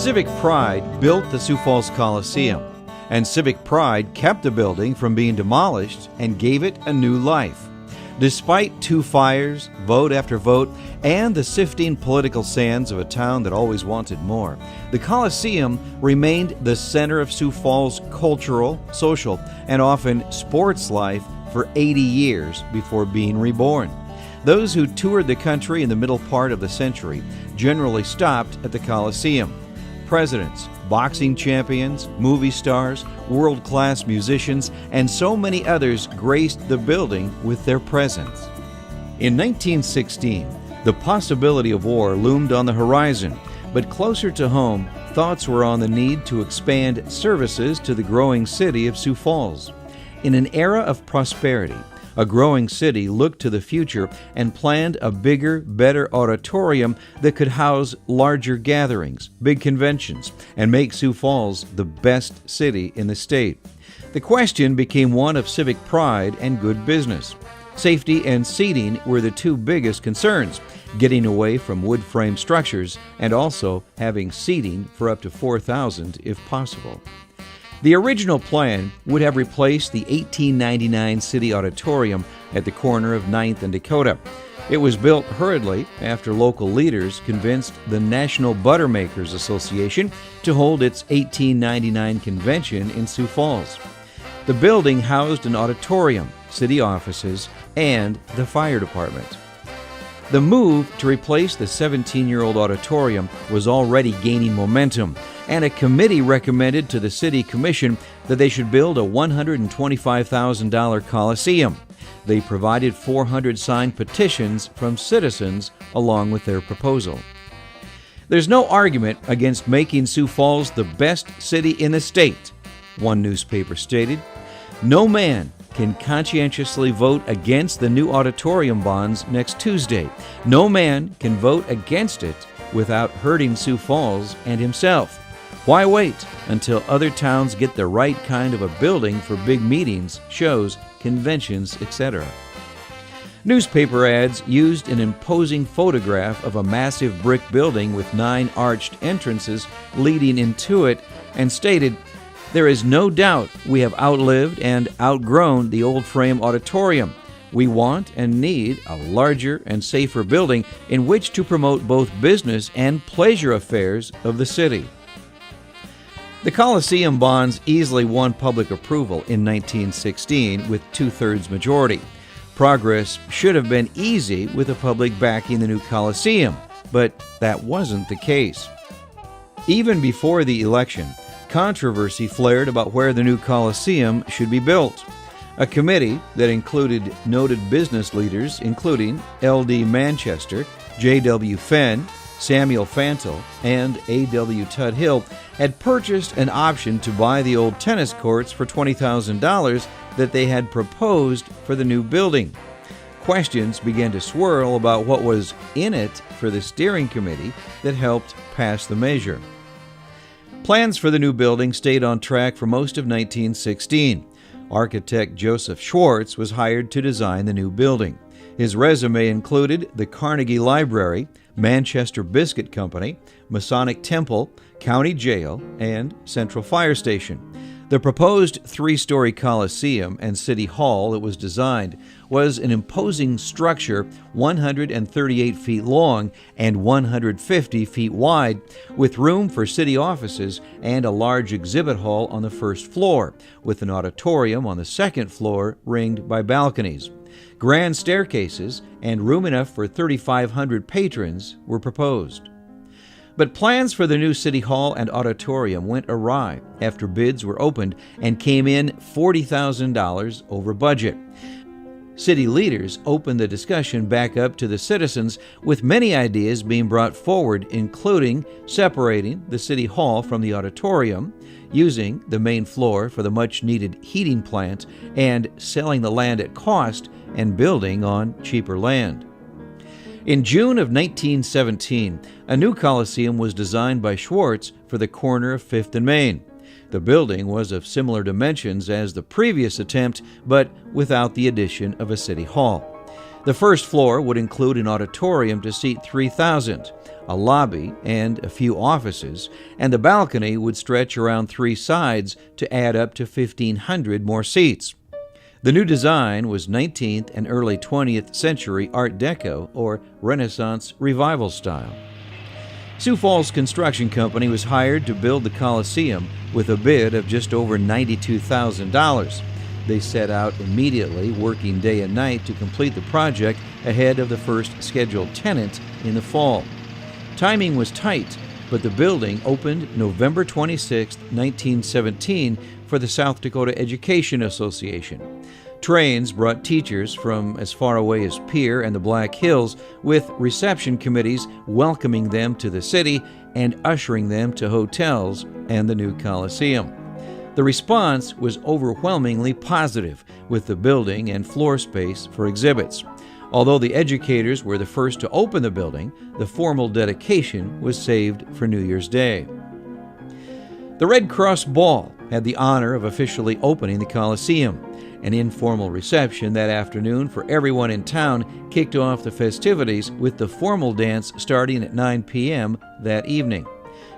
Civic Pride built the Sioux Falls Coliseum, and Civic Pride kept the building from being demolished and gave it a new life. Despite 2 fires, vote after vote, and the sifting political sands of a town that always wanted more, the Coliseum remained the center of Sioux Falls' cultural, social, and often sports life for 80 years before being reborn. Those who toured the country in the middle part of the century generally stopped at the Coliseum. Presidents, boxing champions, movie stars, world-class musicians, and so many others graced the building with their presence. In 1916, the possibility of war loomed on the horizon, but closer to home, thoughts were on the need to expand services to the growing city of Sioux Falls. In an era of prosperity, a growing city looked to the future and planned a bigger, better auditorium that could house larger gatherings, big conventions, and make Sioux Falls the best city in the state. The question became one of civic pride and good business. Safety and seating were the 2 biggest concerns, getting away from wood frame structures and also having seating for up to 4,000 if possible. The original plan would have replaced the 1899 City Auditorium at the corner of 9th and Dakota. It was built hurriedly after local leaders convinced the National Buttermakers Association to hold its 1899 convention in Sioux Falls. The building housed an auditorium, city offices, and the fire department. The move to replace the 17-year-old auditorium was already gaining momentum, and a committee recommended to the City Commission that they should build a $125,000 Coliseum. They provided 400 signed petitions from citizens along with their proposal. There's no argument against making Sioux Falls the best city in the state, one newspaper stated. No man can conscientiously vote against the new auditorium bonds next Tuesday. No man can vote against it without hurting Sioux Falls and himself. Why wait until other towns get the right kind of a building for big meetings, shows, conventions, etc.? Newspaper ads used an imposing photograph of a massive brick building with 9 arched entrances leading into it and stated, "There is no doubt we have outlived and outgrown the old frame auditorium. We want and need a larger and safer building in which to promote both business and pleasure affairs of the city." The Coliseum bonds easily won public approval in 1916 with 2/3 majority. Progress should have been easy with the public backing the new Coliseum, but that wasn't the case. Even before the election, controversy flared about where the new Coliseum should be built. A committee that included noted business leaders, including L.D. Manchester, J.W. Fenn, Samuel Fantle, and A.W. Tudhill, had purchased an option to buy the old tennis courts for $20,000 that they had proposed for the new building. Questions began to swirl about what was in it for the steering committee that helped pass the measure. Plans for the new building stayed on track for most of 1916. Architect Joseph Schwartz was hired to design the new building. His resume included the Carnegie Library, Manchester Biscuit Company, Masonic Temple, County Jail, and Central Fire Station. The proposed 3-story Coliseum and City Hall that was designed was an imposing structure 138 feet long and 150 feet wide, with room for city offices and a large exhibit hall on the first floor, with an auditorium on the second floor ringed by balconies. Grand staircases and room enough for 3,500 patrons were proposed. But plans for the new City Hall and auditorium went awry after bids were opened and came in $40,000 over budget. City leaders opened the discussion back up to the citizens, with many ideas being brought forward, including separating the City Hall from the auditorium, using the main floor for the much-needed heating plant, and selling the land at cost and building on cheaper land. In June of 1917, a new Coliseum was designed by Schwartz for the corner of 5th and Main. The building was of similar dimensions as the previous attempt, but without the addition of a city hall. The first floor would include an auditorium to seat 3,000, a lobby, and a few offices, and the balcony would stretch around three sides to add up to 1,500 more seats. The new design was 19th and early 20th century Art Deco or Renaissance Revival style. Sioux Falls Construction Company was hired to build the Coliseum with a bid of just over $92,000. They set out immediately, working day and night to complete the project ahead of the first scheduled tenant in the fall. Timing was tight, but the building opened November 26, 1917 for the South Dakota Education Association. Trains brought teachers from as far away as Pierre and the Black Hills, with reception committees welcoming them to the city and ushering them to hotels and the new Coliseum. The response was overwhelmingly positive, with the building and floor space for exhibits. Although the educators were the first to open the building, the formal dedication was saved for New Year's Day. The Red Cross Ball had the honor of officially opening the Coliseum. An informal reception that afternoon for everyone in town kicked off the festivities, with the formal dance starting at 9 p.m. that evening.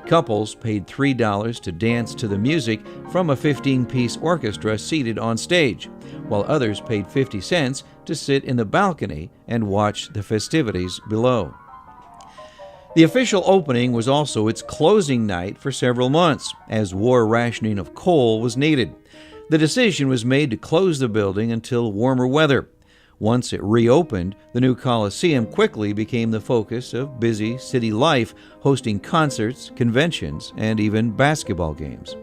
Couples paid $3 to dance to the music from a 15-piece orchestra seated on stage, while others paid 50 cents to sit in the balcony and watch the festivities below. The official opening was also its closing night for several months, as war rationing of coal was needed. The decision was made to close the building until warmer weather. Once it reopened, the new Coliseum quickly became the focus of busy city life, hosting concerts, conventions, and even basketball games.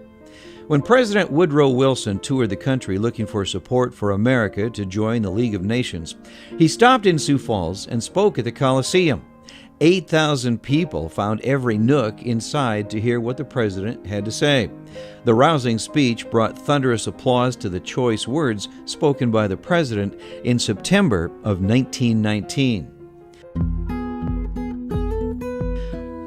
When President Woodrow Wilson toured the country looking for support for America to join the League of Nations, he stopped in Sioux Falls and spoke at the Coliseum. 8,000 people found every nook inside to hear what the president had to say. The rousing speech brought thunderous applause to the choice words spoken by the president in September of 1919.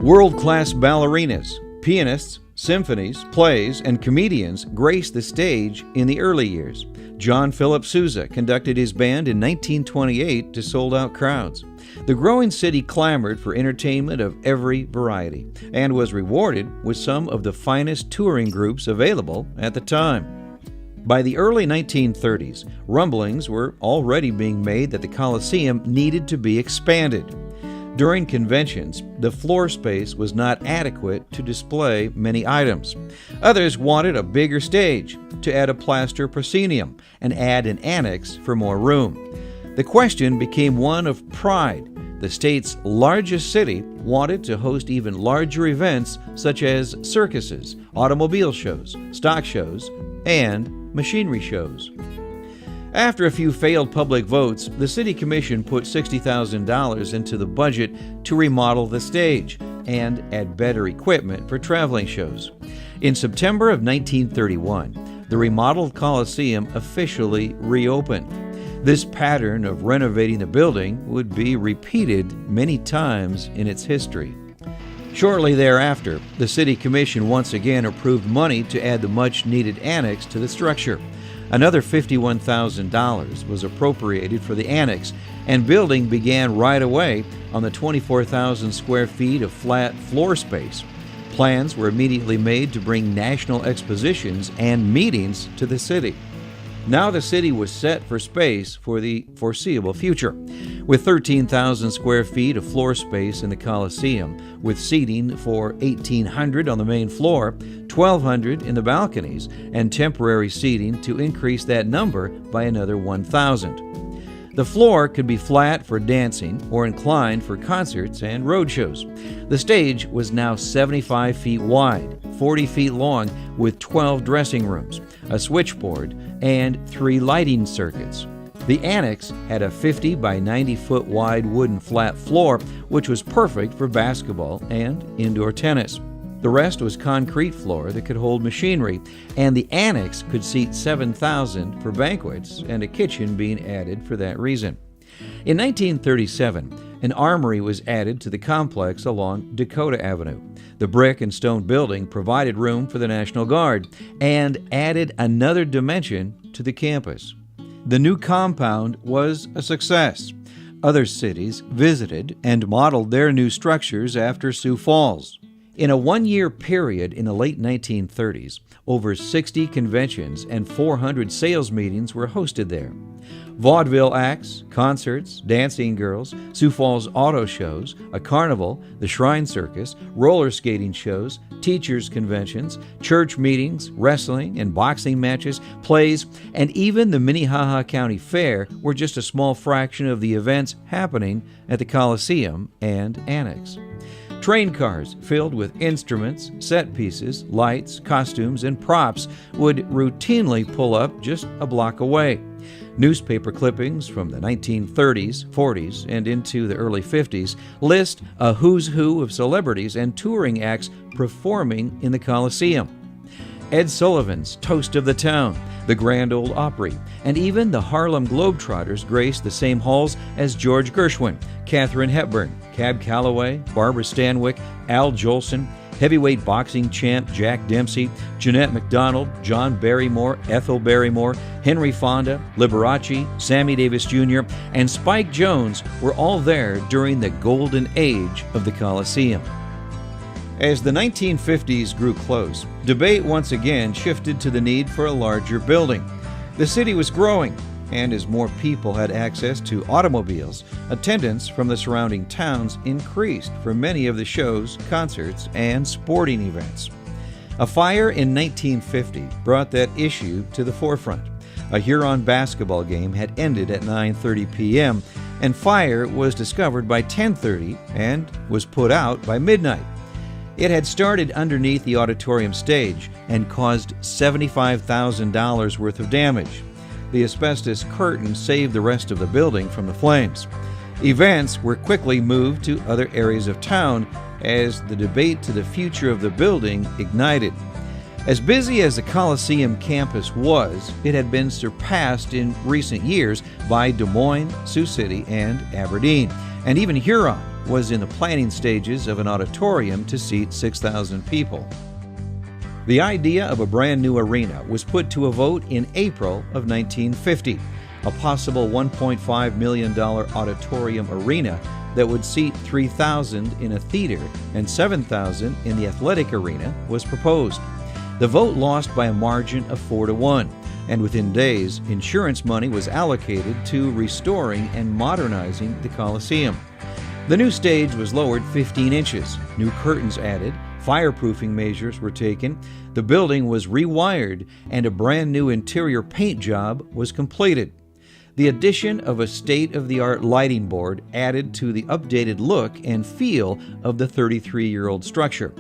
World-class ballerinas, pianists, symphonies, plays, and comedians graced the stage in the early years. John Philip Sousa conducted his band in 1928 to sold-out crowds. The growing city clamored for entertainment of every variety and was rewarded with some of the finest touring groups available at the time. By the early 1930s, rumblings were already being made that the Coliseum needed to be expanded. During conventions, the floor space was not adequate to display many items. Others wanted a bigger stage, to add a plaster proscenium, and add an annex for more room. The question became one of pride. The state's largest city wanted to host even larger events such as circuses, automobile shows, stock shows, and machinery shows. After a few failed public votes, the City Commission put $60,000 into the budget to remodel the stage and add better equipment for traveling shows. In September of 1931, the remodeled Coliseum officially reopened. This pattern of renovating the building would be repeated many times in its history. Shortly thereafter, the City Commission once again approved money to add the much-needed annex to the structure. Another $51,000 was appropriated for the annex, and building began right away on the 24,000 square feet of flat floor space. Plans were immediately made to bring national expositions and meetings to the city. Now the city was set for space for the foreseeable future. With 13,000 square feet of floor space in the Coliseum, with seating for 1,800 on the main floor, 1,200 in the balconies, and temporary seating to increase that number by another 1,000. The floor could be flat for dancing or inclined for concerts and road shows. The stage was now 75 feet wide, 40 feet long, with 12 dressing rooms, a switchboard, and 3 lighting circuits. The annex had a 50 by 90 foot wide wooden flat floor, which was perfect for basketball and indoor tennis. The rest was concrete floor that could hold machinery, and the annex could seat 7,000 for banquets, and a kitchen being added for that reason. In 1937, an armory was added to the complex along Dakota Avenue. The brick and stone building provided room for the National Guard and added another dimension to the campus. The new compound was a success. Other cities visited and modeled their new structures after Sioux Falls. In a one-year period in the late 1930s, over 60 conventions and 400 sales meetings were hosted there. Vaudeville acts, concerts, dancing girls, Sioux Falls auto shows, a carnival, the Shrine Circus, roller skating shows, teachers' conventions, church meetings, wrestling and boxing matches, plays, and even the Minnehaha County Fair were just a small fraction of the events happening at the Coliseum and Annex. Train cars filled with instruments, set pieces, lights, costumes, and props would routinely pull up just a block away. Newspaper clippings from the 1930s, 40s, and into the early 50s list a who's who of celebrities and touring acts performing in the Coliseum. Ed Sullivan's Toast of the Town, the Grand Ole Opry, and even the Harlem Globetrotters graced the same halls as George Gershwin, Katharine Hepburn, Cab Calloway, Barbara Stanwyck, Al Jolson, heavyweight boxing champ Jack Dempsey, Jeanette MacDonald, John Barrymore, Ethel Barrymore, Henry Fonda, Liberace, Sammy Davis Jr., and Spike Jones were all there during the golden age of the Coliseum. As the 1950s grew close, debate once again shifted to the need for a larger building. The city was growing, and as more people had access to automobiles, attendance from the surrounding towns increased for many of the shows, concerts, and sporting events. A fire in 1950 brought that issue to the forefront. A Huron basketball game had ended at 9:30 p.m., and fire was discovered by 10:30 and was put out by midnight. It had started underneath the auditorium stage and caused $75,000 worth of damage. The asbestos curtain saved the rest of the building from the flames. Events were quickly moved to other areas of town as the debate to the future of the building ignited. As busy as the Coliseum campus was, it had been surpassed in recent years by Des Moines, Sioux City, and Aberdeen, and even Huron was in the planning stages of an auditorium to seat 6,000 people. The idea of a brand new arena was put to a vote in April of 1950, a possible $1.5 million auditorium arena that would seat 3,000 in a theater and 7,000 in the athletic arena was proposed. The vote lost by a margin of 4-1, and within days, insurance money was allocated to restoring and modernizing the Coliseum. The new stage was lowered 15 inches, new curtains added, fireproofing measures were taken, the building was rewired, and a brand new interior paint job was completed. The addition of a state-of-the-art lighting board added to the updated look and feel of the 33-year-old structure.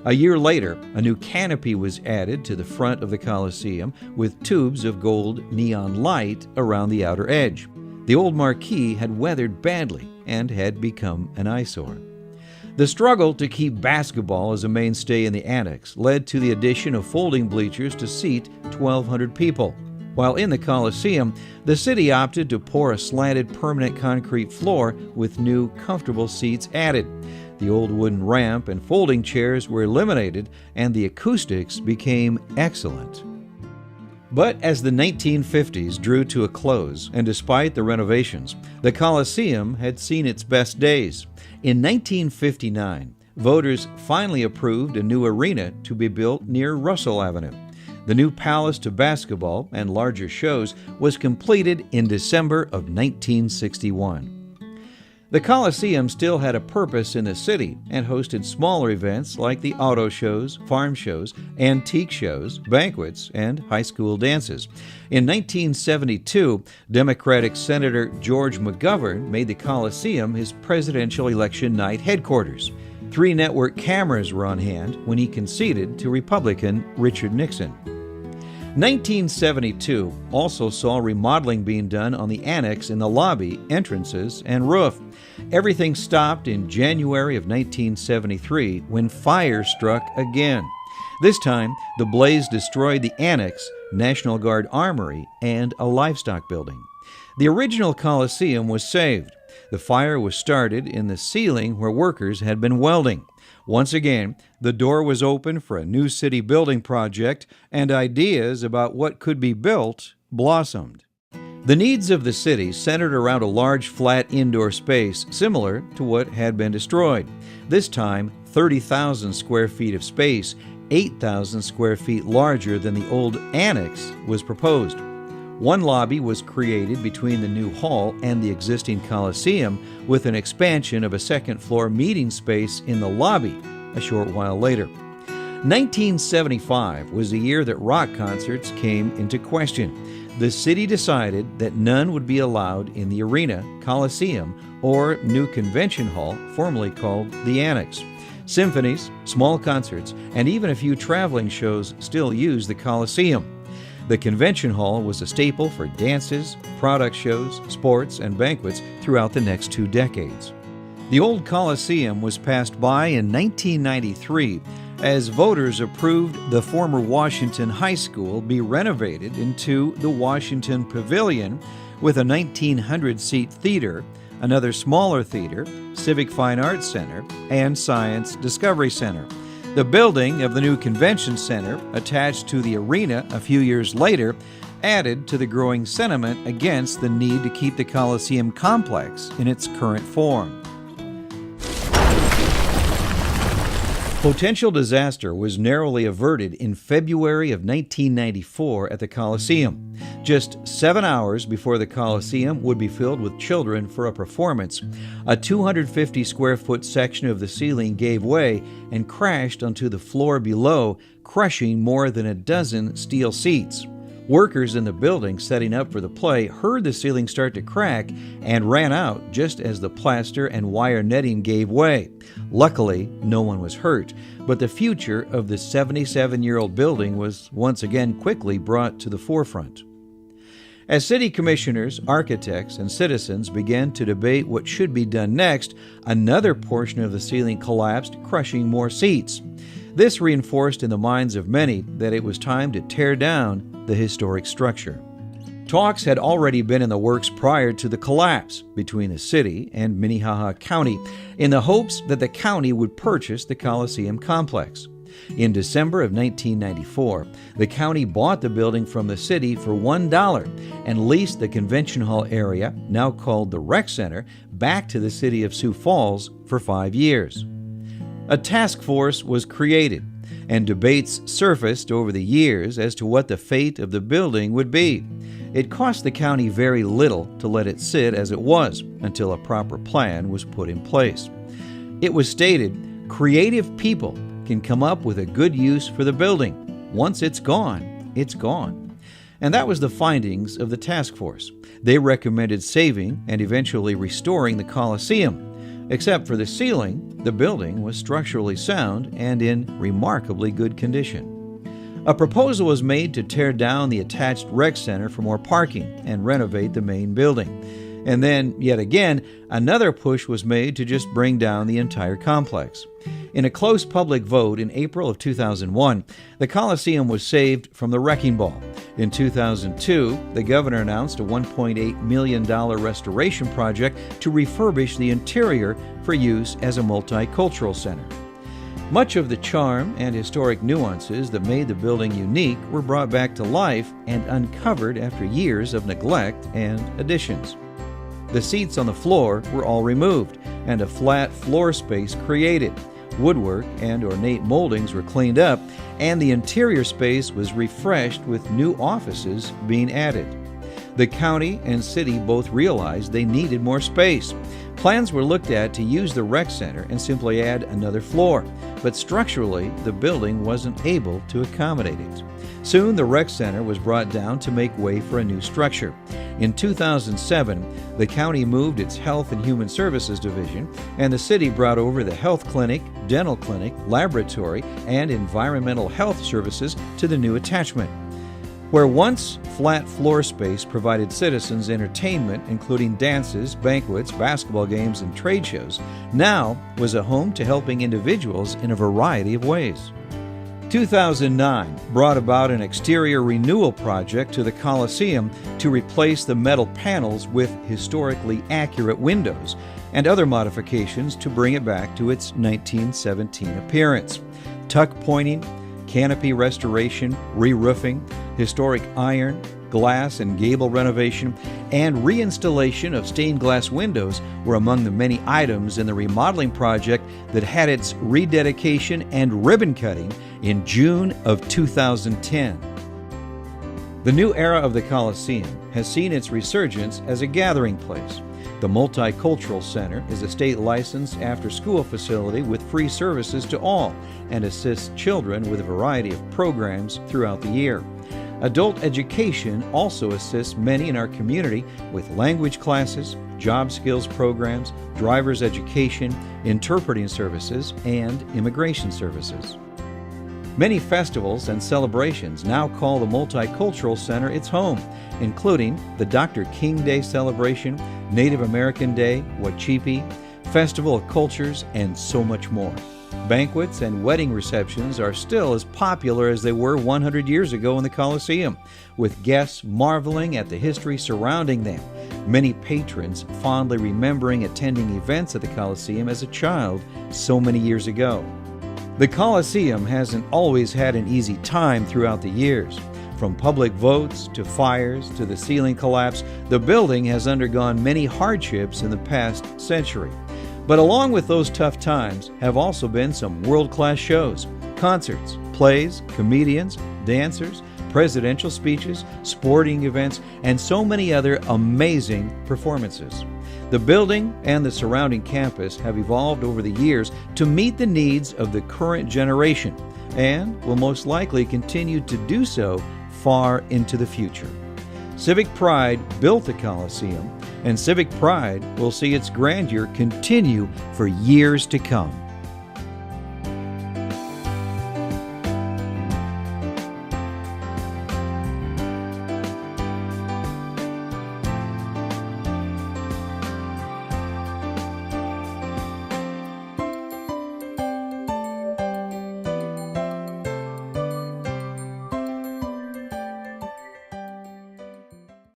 A year later, a new canopy was added to the front of the Coliseum with tubes of gold neon light around the outer edge. The old marquee had weathered badly and had become an eyesore. The struggle to keep basketball as a mainstay in the annex led to the addition of folding bleachers to seat 1,200 people. While in the Coliseum, the city opted to pour a slanted permanent concrete floor with new comfortable seats added. The old wooden ramp and folding chairs were eliminated, and the acoustics became excellent. But as the 1950s drew to a close, and despite the renovations, the Coliseum had seen its best days. In 1959, voters finally approved a new arena to be built near Russell Avenue. The new Palace to basketball and larger shows was completed in December of 1961. The Coliseum still had a purpose in the city and hosted smaller events like the auto shows, farm shows, antique shows, banquets, and high school dances. In 1972, Democratic Senator George McGovern made the Coliseum his presidential election night headquarters. 3 network cameras were on hand when he conceded to Republican Richard Nixon. 1972 also saw remodeling being done on the annex in the lobby, entrances, and roof. Everything stopped in January of 1973 when fire struck again. This time, the blaze destroyed the annex, National Guard Armory, and a livestock building. The original Coliseum was saved. The fire was started in the ceiling where workers had been welding. Once again, the door was open for a new city building project, and ideas about what could be built blossomed. The needs of the city centered around a large flat indoor space similar to what had been destroyed. This time, 30,000 square feet of space, 8,000 square feet larger than the old annex, was proposed. One lobby was created between the new hall and the existing Coliseum, with an expansion of a second-floor meeting space in the lobby a short while later. 1975 was the year that rock concerts came into question. The city decided that none would be allowed in the arena, Coliseum, or new convention hall, formerly called the Annex. Symphonies, small concerts, and even a few traveling shows still use the Coliseum. The convention hall was a staple for dances, product shows, sports, and banquets throughout the next 2 decades. The old Coliseum was passed by in 1993 as voters approved the former Washington High School be renovated into the Washington Pavilion with a 1,900-seat theater, another smaller theater, Civic Fine Arts Center, and Science Discovery Center. The building of the new convention center, attached to the arena a few years later, added to the growing sentiment against the need to keep the Coliseum complex in its current form. Potential disaster was narrowly averted in February of 1994 at the Coliseum. Just 7 hours before the Coliseum would be filled with children for a performance, a 250-square-foot section of the ceiling gave way and crashed onto the floor below, crushing more than a dozen steel seats. Workers in the building setting up for the play heard the ceiling start to crack and ran out just as the plaster and wire netting gave way. Luckily, no one was hurt, but the future of the 77-year-old building was once again quickly brought to the forefront. As city commissioners, architects, and citizens began to debate what should be done next, another portion of the ceiling collapsed, crushing more seats. This reinforced in the minds of many that it was time to tear down the historic structure. Talks had already been in the works prior to the collapse between the city and Minnehaha County in the hopes that the county would purchase the Coliseum complex. In December of 1994, the county bought the building from the city for $1 and leased the convention hall area, now called the Rec Center, back to the city of Sioux Falls for 5 years. A task force was created, and debates surfaced over the years as to what the fate of the building would be. It cost the county very little to let it sit as it was until a proper plan was put in place. It was stated, creative people can come up with a good use for the building. Once it's gone, it's gone. And that was the findings of the task force. They recommended saving and eventually restoring the Coliseum. Except for the ceiling, the building was structurally sound and in remarkably good condition. A proposal was made to tear down the attached rec center for more parking and renovate the main building. And then, yet again, another push was made to just bring down the entire complex. In a close public vote in April of 2001, the Coliseum was saved from the wrecking ball. In 2002, the governor announced a $1.8 million restoration project to refurbish the interior for use as a multicultural center. Much of the charm and historic nuances that made the building unique were brought back to life and uncovered after years of neglect and additions. The seats on the floor were all removed, and a flat floor space created. Woodwork and ornate moldings were cleaned up, and the interior space was refreshed with new offices being added. The county and city both realized they needed more space. Plans were looked at to use the rec center and simply add another floor, but structurally the building wasn't able to accommodate it. Soon the rec center was brought down to make way for a new structure. In 2007, the county moved its Health and Human Services Division, and the city brought over the health clinic, dental clinic, laboratory, and environmental health services to the new attachment. Where once flat floor space provided citizens entertainment, including dances, banquets, basketball games, and trade shows, now was a home to helping individuals in a variety of ways. 2009 brought about an exterior renewal project to the Coliseum to replace the metal panels with historically accurate windows and other modifications to bring it back to its 1917 appearance. Tuck pointing, canopy restoration, re-roofing, historic iron, glass and gable renovation, and reinstallation of stained glass windows were among the many items in the remodeling project that had its rededication and ribbon cutting in June of 2010. The new era of the Coliseum has seen its resurgence as a gathering place. The Multicultural Center is a state-licensed after-school facility with free services to all and assists children with a variety of programs throughout the year. Adult education also assists many in our community with language classes, job skills programs, driver's education, interpreting services, and immigration services. Many festivals and celebrations now call the Multicultural Center its home, including the Dr. King Day celebration, Native American Day, Wachipi, Festival of Cultures, and so much more. Banquets and wedding receptions are still as popular as they were 100 years ago in the Coliseum, with guests marveling at the history surrounding them, many patrons fondly remembering attending events at the Coliseum as a child so many years ago. The Coliseum hasn't always had an easy time throughout the years. From public votes to fires to the ceiling collapse, the building has undergone many hardships in the past century. But along with those tough times have also been some world-class shows, concerts, plays, comedians, dancers, presidential speeches, sporting events, and so many other amazing performances. The building and the surrounding campus have evolved over the years to meet the needs of the current generation and will most likely continue to do so far into the future. Civic pride built the Coliseum, and civic pride will see its grandeur continue for years to come.